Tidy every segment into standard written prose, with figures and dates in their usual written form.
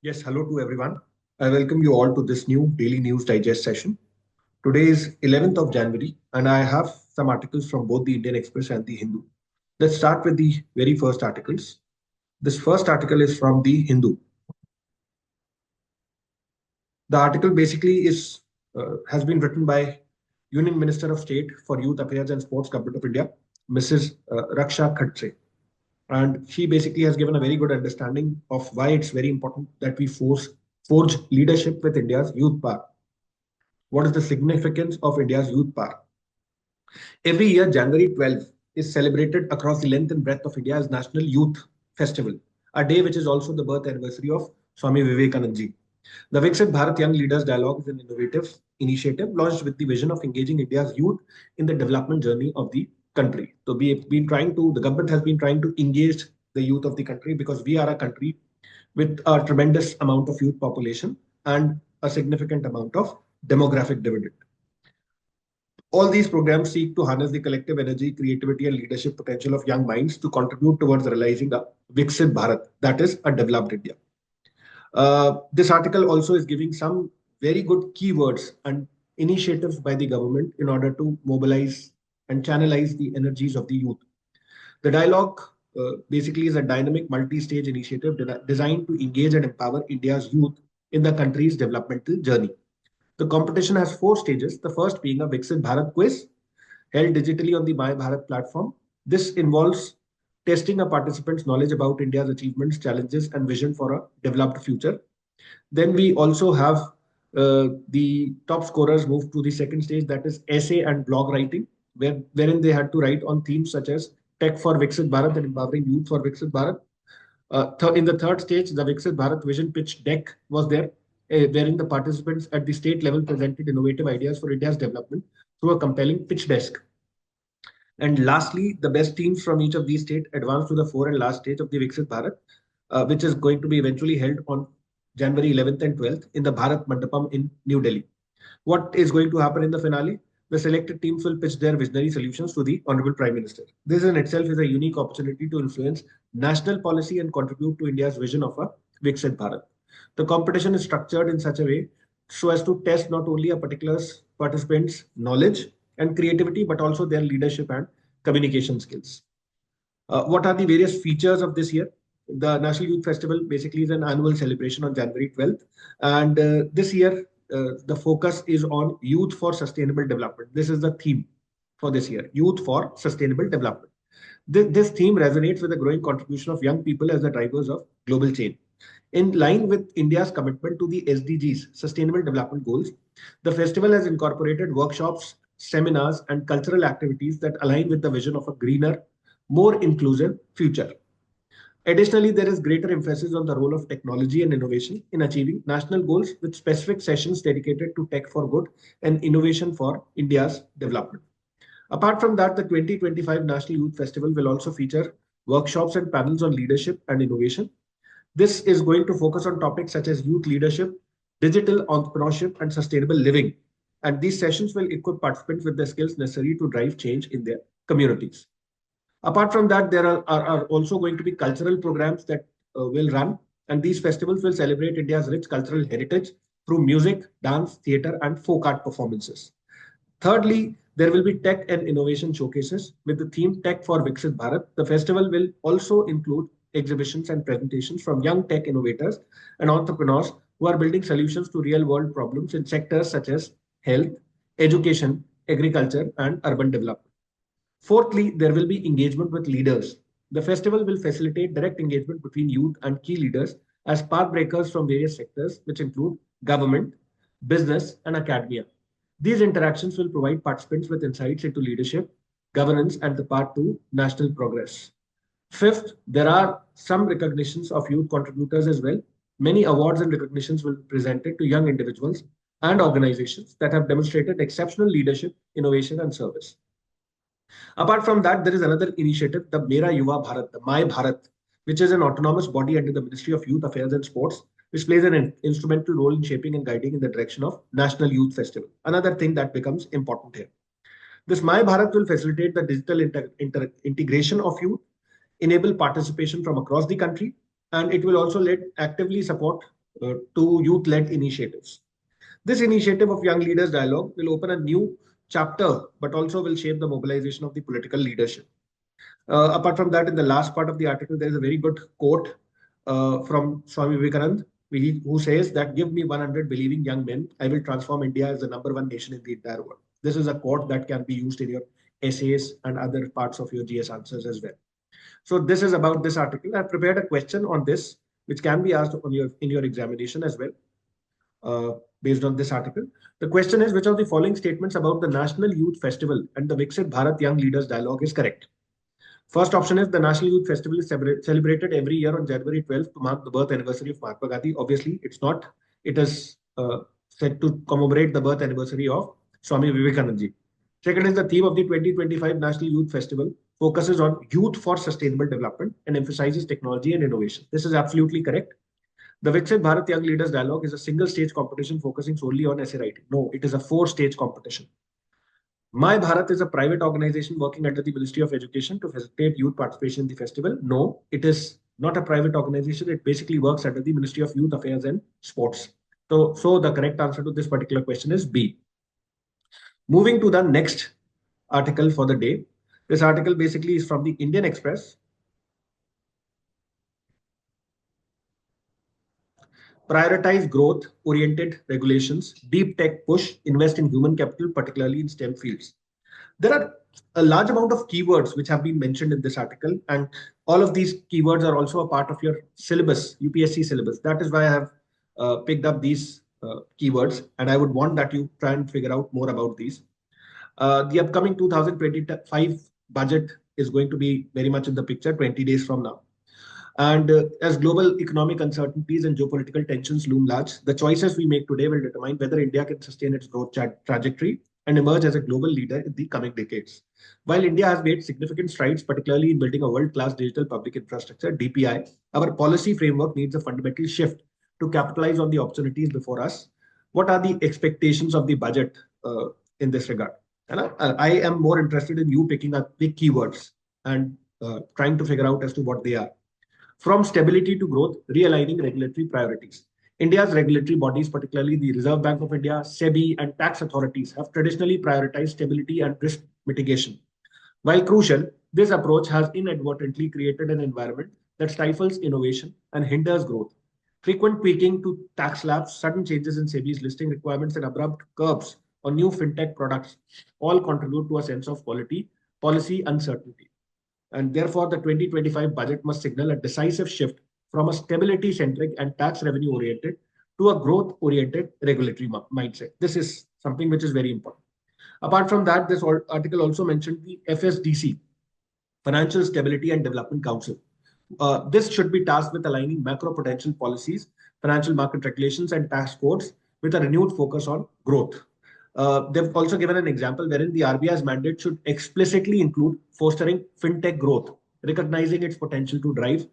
Yes, hello to everyone. I welcome you all to this new daily news digest session. Today is 11th of January, and I have some articles from both the Indian Express and the Hindu. Let's start with the very first articles. This first article is from the Hindu. The article basically is has been written by Union Minister of State for Youth Affairs and Sports, Government of India, Mrs. Raksha Khadse. And she basically has given a very good understanding of why it's very important that we forge leadership with India's youth power. What is the significance of India's youth power? Every year, January 12th is celebrated across the length and breadth of India as National Youth Festival, a day which is also the birth anniversary of Swami Vivekanand ji. The Viksit Bharat Young Leaders Dialogue is an innovative initiative launched with the vision of engaging India's youth in the development journey of the country. So the government has been trying to engage the youth of the country because we are a country with a tremendous amount of youth population and a significant amount of demographic dividend. All these programs seek to harness the collective energy, creativity, and leadership potential of young minds to contribute towards realizing a Viksit Bharat, that is, a developed India. This article also is giving some very good keywords and initiatives by the government in order to mobilize and channelize the energies of the youth. The dialogue basically is a dynamic multi-stage initiative designed to engage and empower India's youth in the country's developmental journey. The competition has four stages, the first being a Viksit Bharat quiz held digitally on the My Bharat platform. This involves testing a participant's knowledge about India's achievements, challenges, and vision for a developed future. Then we also have the top scorers move to the second stage, that is essay and blog writing, wherein they had to write on themes such as tech for Viksit Bharat and empowering youth for Viksit Bharat. In the third stage, the Viksit Bharat Vision Pitch Deck was there, wherein the participants at the state level presented innovative ideas for India's development through a compelling pitch desk. And lastly, the best teams from each of these states advanced to the fourth and last stage of the Viksit Bharat, which is going to be eventually held on January 11th and 12th in the Bharat Mandapam in New Delhi. What is going to happen in the finale? The selected teams will pitch their visionary solutions to the Honorable Prime Minister. This in itself is a unique opportunity to influence national policy and contribute to India's vision of a Viksit Bharat. The competition is structured in such a way so as to test not only a particular participant's knowledge and creativity, but also their leadership and communication skills. What are the various features of this year? The National Youth Festival basically is an annual celebration on January 12th. And this year, the focus is on youth for sustainable development. This is the theme for this year, youth for sustainable development. This theme resonates with the growing contribution of young people as the drivers of global change. In line with India's commitment to the SDGs, Sustainable Development Goals, the festival has incorporated workshops, seminars, and cultural activities that align with the vision of a greener, more inclusive future. Additionally, there is greater emphasis on the role of technology and innovation in achieving national goals with specific sessions dedicated to tech for good and innovation for India's development. Apart from that, the 2025 National Youth Festival will also feature workshops and panels on leadership and innovation. This is going to focus on topics such as youth leadership, digital entrepreneurship, and sustainable living. And these sessions will equip participants with the skills necessary to drive change in their communities. Apart from that, there are also going to be cultural programs that will run, and these festivals will celebrate India's rich cultural heritage through music, dance, theatre, and folk art performances. Thirdly, there will be tech and innovation showcases with the theme Tech for Viksit Bharat. The festival will also include exhibitions and presentations from young tech innovators and entrepreneurs who are building solutions to real world problems in sectors such as health, education, agriculture, and urban development. Fourthly, there will be engagement with leaders. The festival will facilitate direct engagement between youth and key leaders as path breakers from various sectors, which include government, business, and academia. These interactions will provide participants with insights into leadership, governance, and the path to national progress. Fifth, there are some recognitions of youth contributors as well. Many awards and recognitions will be presented to young individuals and organizations that have demonstrated exceptional leadership, innovation, and service. Apart from that, there is another initiative, the Mera Yuva Bharat, the My Bharat, which is an autonomous body under the Ministry of Youth Affairs and Sports, which plays an instrumental role in shaping and guiding in the direction of National Youth Festival. Another thing that becomes important here. This My Bharat will facilitate the digital integration of youth, enable participation from across the country, and it will also actively support to youth-led initiatives. This initiative of Young Leaders Dialogue will open a new chapter, but also will shape the mobilization of the political leadership. Apart from that, in the last part of the article, there is a very good quote from Swami Vivekanand, who says that give me 100 believing young men, I will transform India as the #1 nation in the entire world. This is a quote that can be used in your essays and other parts of your GS answers as well. So this is about this article. I've prepared a question on this, which can be asked on in your examination as well, based on this article. The question is, which of the following statements about the National Youth Festival and the Viksit Bharat Young Leaders Dialogue is correct? First option is the National Youth Festival is celebrated every year on January 12th to mark the birth anniversary of Mahatma Gandhi. Obviously, it's not. It is set to commemorate the birth anniversary of Swami Vivekanand ji. Second is the theme of the 2025 National Youth Festival focuses on youth for sustainable development and emphasizes technology and innovation. This is absolutely correct. The Viksit Bharat Young Leaders Dialogue is a single stage competition focusing solely on essay writing. No, it is a 4-stage competition. My Bharat is a private organization working under the Ministry of Education to facilitate youth participation in the festival. No, it is not a private organization. It basically works under the Ministry of Youth Affairs and Sports. So the correct answer to this particular question is B. Moving to the next article for the day. This article basically is from the Indian Express. Prioritize growth-oriented regulations, deep tech push, invest in human capital, particularly in STEM fields. There are a large amount of keywords which have been mentioned in this article, and all of these keywords are also a part of your syllabus, UPSC syllabus. That is why I have picked up these keywords, and I would want that you try and figure out more about these. The upcoming 2025 budget is going to be very much in the picture 20 days from now. And as global economic uncertainties and geopolitical tensions loom large, the choices we make today will determine whether India can sustain its growth trajectory and emerge as a global leader in the coming decades. While India has made significant strides, particularly in building a world-class digital public infrastructure, DPI, our policy framework needs a fundamental shift to capitalize on the opportunities before us. What are the expectations of the budget in this regard? And I am more interested in you picking up the keywords and trying to figure out as to what they are. From stability to growth, realigning regulatory priorities. India's regulatory bodies, particularly the Reserve Bank of India, SEBI, and tax authorities, have traditionally prioritized stability and risk mitigation. While crucial, this approach has inadvertently created an environment that stifles innovation and hinders growth. Frequent tweaking to tax slabs, sudden changes in SEBI's listing requirements, and abrupt curbs on new fintech products all contribute to a sense of policy uncertainty. And therefore, the 2025 budget must signal a decisive shift from a stability-centric and tax revenue-oriented to a growth-oriented regulatory mindset. This is something which is very important. Apart from that, this article also mentioned the FSDC, Financial Stability and Development Council. This should be tasked with aligning macro-prudential policies, financial market regulations, and tax codes with a renewed focus on growth. They've also given an example wherein the RBI's mandate should explicitly include fostering fintech growth, recognizing its potential to drive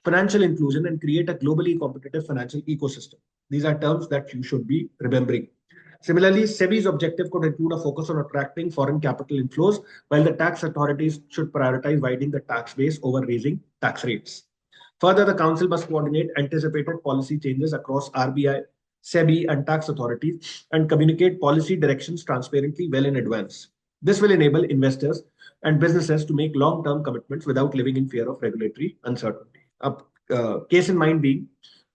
financial inclusion and create a globally competitive financial ecosystem. These are terms that you should be remembering. Similarly, SEBI's objective could include a focus on attracting foreign capital inflows, while the tax authorities should prioritize widening the tax base over raising tax rates. Further, the Council must coordinate anticipated policy changes across RBI, SEBI, and tax authorities and communicate policy directions transparently well in advance. This will enable investors and businesses to make long-term commitments without living in fear of regulatory uncertainty. Case in mind being,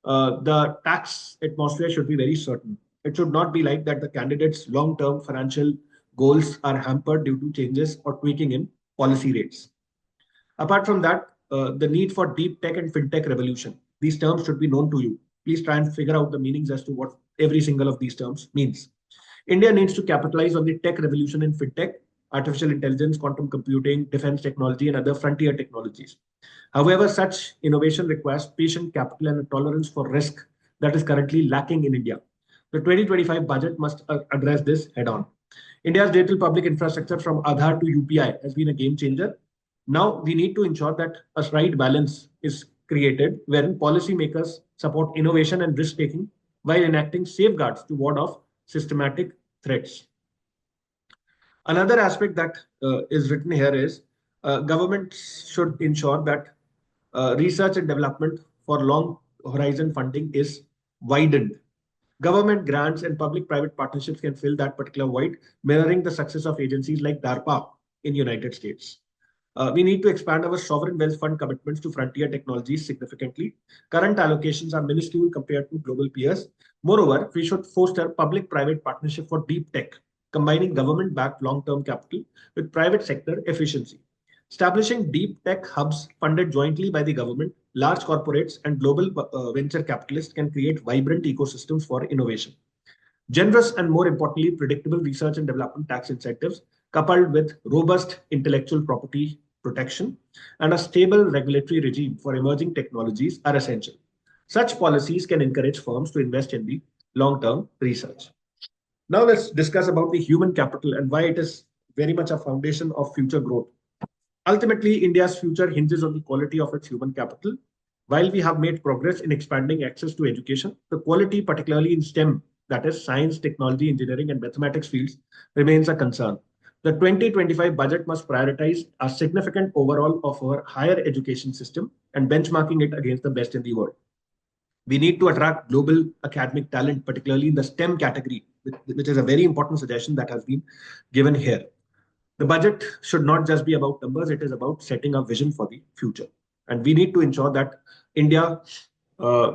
the tax atmosphere should be very certain. It should not be like that the candidates' long-term financial goals are hampered due to changes or tweaking in policy rates. Apart from that, the need for deep tech and fintech revolution. These terms should be known to you. Please try and figure out the meanings as to what every single of these terms means. India needs to capitalize on the tech revolution in fintech, artificial intelligence, quantum computing, defense technology, and other frontier technologies. However, such innovation requires patient capital and a tolerance for risk that is currently lacking in India. The 2025 budget must address this head on. India's digital public infrastructure from Aadhaar to UPI has been a game changer. Now we need to ensure that a right balance is created wherein policymakers support innovation and risk taking while enacting safeguards to ward off systematic threats. Another aspect that is written here is governments should ensure that research and development for long horizon funding is widened. Government grants and public-private partnerships can fill that particular void, mirroring the success of agencies like DARPA in United States. We need to expand our sovereign wealth fund commitments to frontier technologies significantly. Current allocations are minuscule compared to global peers. Moreover, we should foster public-private partnership for deep tech, combining government-backed long-term capital with private sector efficiency. Establishing deep tech hubs funded jointly by the government, large corporates, and global venture capitalists can create vibrant ecosystems for innovation. Generous and, more importantly, predictable research and development tax incentives, coupled with robust intellectual property protection and a stable regulatory regime for emerging technologies, are essential. Such policies can encourage firms to invest in the long-term research. Now let's discuss about the human capital and why it is very much a foundation of future growth. Ultimately, India's future hinges on the quality of its human capital. While we have made progress in expanding access to education, the quality, particularly in STEM, that is science, technology, engineering, and mathematics fields, remains a concern. The 2025 budget must prioritize a significant overhaul of our higher education system and benchmarking it against the best in the world. We need to attract global academic talent, particularly in the STEM category, which is a very important suggestion that has been given here. The budget should not just be about numbers, it is about setting a vision for the future. And we need to ensure that India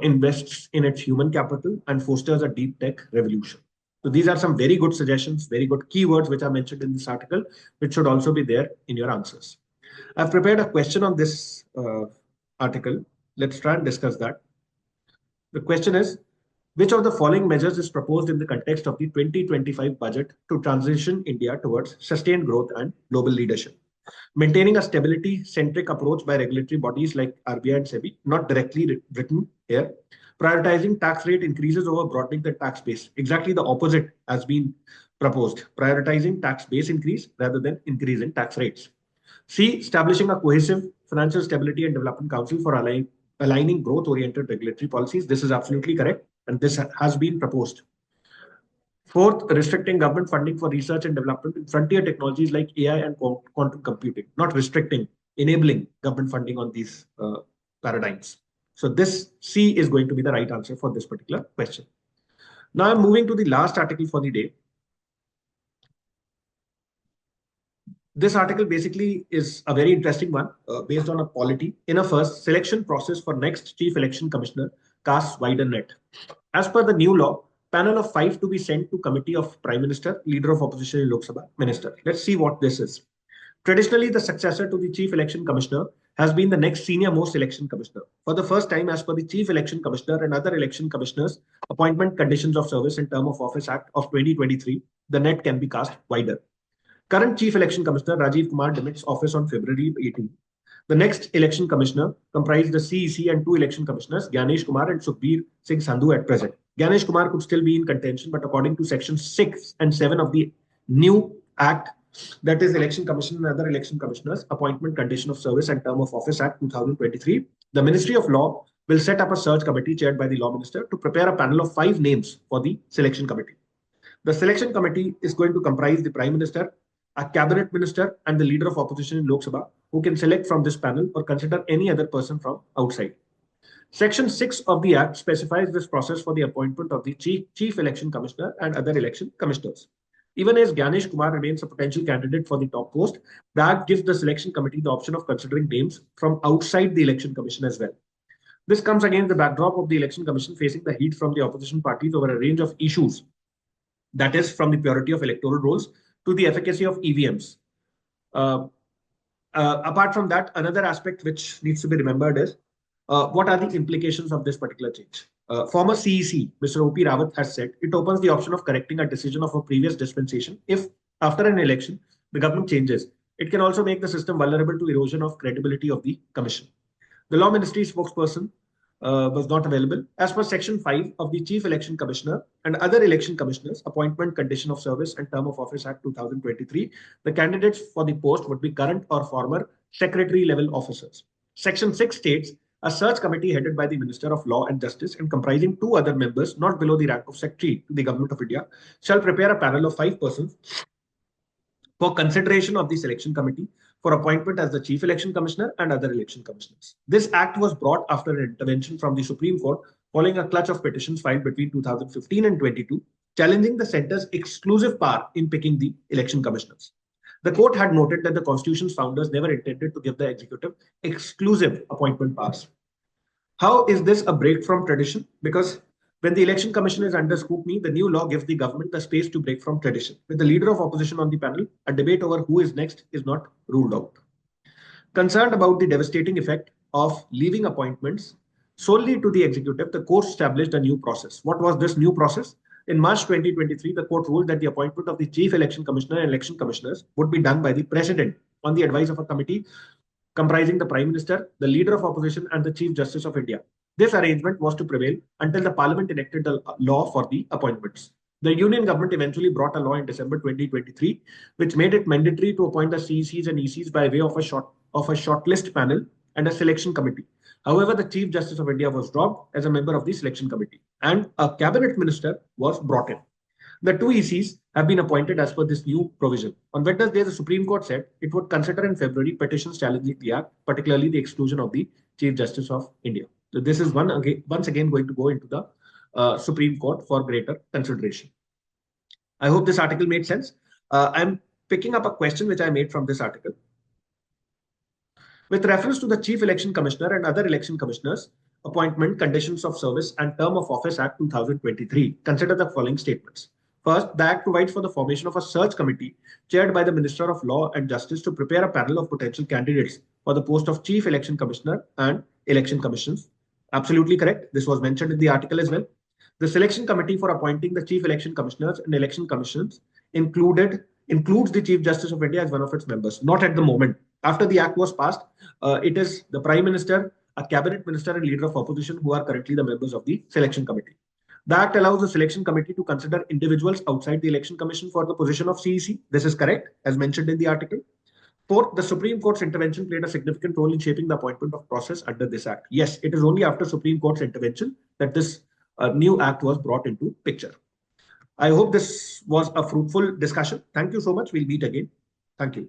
invests in its human capital and fosters a deep tech revolution. So these are some very good suggestions, very good keywords which are mentioned in this article, which should also be there in your answers. I've prepared a question on this article. Let's try and discuss that. The question is, which of the following measures is proposed in the context of the 2025 budget to transition India towards sustained growth and global leadership? Maintaining a stability-centric approach by regulatory bodies like RBI and SEBI, not directly written here. Prioritizing tax rate increases over broadening the tax base. Exactly the opposite has been proposed. Prioritizing tax base increase rather than increase in tax rates. C, establishing a cohesive financial stability and development council for aligning growth-oriented regulatory policies. This is absolutely correct, and this has been proposed. Fourth, restricting government funding for research and development in frontier technologies like AI and quantum computing, not restricting, enabling government funding on these paradigms. So this C is going to be the right answer for this particular question. Now I'm moving to the last article for the day. This article basically is a very interesting one based on a polity. In a first, selection process for next chief election commissioner casts wider net. As per the new law, panel of 5 to be sent to committee of Prime Minister, Leader of Opposition in Lok Sabha, Minister. Let's see what this is. Traditionally, the successor to the Chief Election Commissioner has been the next senior most election commissioner. For the first time, as per the Chief Election Commissioner and other election commissioners, Appointment Conditions of Service and Term of Office Act of 2023, the net can be cast wider. Current Chief Election Commissioner Rajiv Kumar demits office on February 18. The next election commissioner comprised the CEC and 2 election commissioners, Gyanesh Kumar and Sukhbir Singh Sandhu at present. Gyanesh Kumar could still be in contention, but according to Section 6 and 7 of the new Act, that is Election Commission and other election commissioners, Appointment, Condition of Service and Term of Office Act 2023, the Ministry of Law will set up a search committee chaired by the Law Minister to prepare a panel of 5 names for the selection committee. The selection committee is going to comprise the Prime Minister, a cabinet minister, and the leader of opposition in Lok Sabha, who can select from this panel or consider any other person from outside. Section 6 of the Act specifies this process for the appointment of the Chief Election Commissioner and other election commissioners. Even as Gyanesh Kumar remains a potential candidate for the top post, the Act gives the selection committee the option of considering names from outside the election commission as well. This comes against the backdrop of the election commission facing the heat from the opposition parties over a range of issues, that is, from the purity of electoral rolls to the efficacy of EVMs. Apart from that, another aspect which needs to be remembered is what are the implications of this particular change? Former CEC, Mr. O.P. Rawat, has said it opens the option of correcting a decision of a previous dispensation if, after an election, the government changes. It can also make the system vulnerable to erosion of credibility of the commission. The Law Ministry spokesperson was not available. As per Section 5 of the Chief Election Commissioner and other election commissioners, Appointment, Condition of Service and Term of Office Act 2023, the candidates for the post would be current or former secretary level officers. Section 6 states a search committee headed by the Minister of Law and Justice and comprising 2 other members not below the rank of Secretary to the Government of India shall prepare a panel of 5 persons for consideration of the selection committee for appointment as the Chief Election Commissioner and other election commissioners. This act was brought after an intervention from the Supreme Court following a clutch of petitions filed between 2015 and 22, challenging the centre's exclusive power in picking the election commissioners. The court had noted that the Constitution's founders never intended to give the executive exclusive appointment powers. How is this a break from tradition? Because when the election commission is under scrutiny, the new law gives the government the space to break from tradition. With the leader of opposition on the panel, a debate over who is next is not ruled out. Concerned about the devastating effect of leaving appointments solely to the executive, the court established a new process. What was this new process? In March 2023, the court ruled that the appointment of the Chief Election Commissioner and election commissioners would be done by the President on the advice of a committee comprising the Prime Minister, the Leader of Opposition, and the Chief Justice of India. This arrangement was to prevail until the Parliament enacted the law for the appointments. The Union government eventually brought a law in December 2023, which made it mandatory to appoint the CECs and ECs by way of a shortlist panel and a selection committee. However, the Chief Justice of India was dropped as a member of the selection committee, and a cabinet minister was brought in. The two ECs have been appointed as per this new provision. On Wednesday, the Supreme Court said it would consider in February petitions challenging the act, particularly the exclusion of the Chief Justice of India. So this is once again going to go into the Supreme Court for greater consideration. I hope this article made sense. I'm picking up a question which I made from this article. With reference to the Chief Election Commissioner and other election commissioners, appointment, conditions of service, and term of office Act 2023, consider the following statements. First, the Act provides for the formation of a search committee chaired by the Minister of Law and Justice to prepare a panel of potential candidates for the post of Chief Election Commissioner and election commissions. Absolutely correct. This was mentioned in the article as well. The selection committee for appointing the Chief Election Commissioners and election commissions includes the Chief Justice of India as one of its members. Not at the moment. After the act was passed, it is the Prime Minister, a cabinet minister, and leader of opposition who are currently the members of the selection committee. The act allows the selection committee to consider individuals outside the election commission for the position of CEC. This is correct, as mentioned in the article. Fourth, the Supreme Court's intervention played a significant role in shaping the appointment of process under this act. Yes, it is only after Supreme Court's intervention that this new act was brought into picture. I hope this was a fruitful discussion. Thank you so much. We'll meet again. Thank you.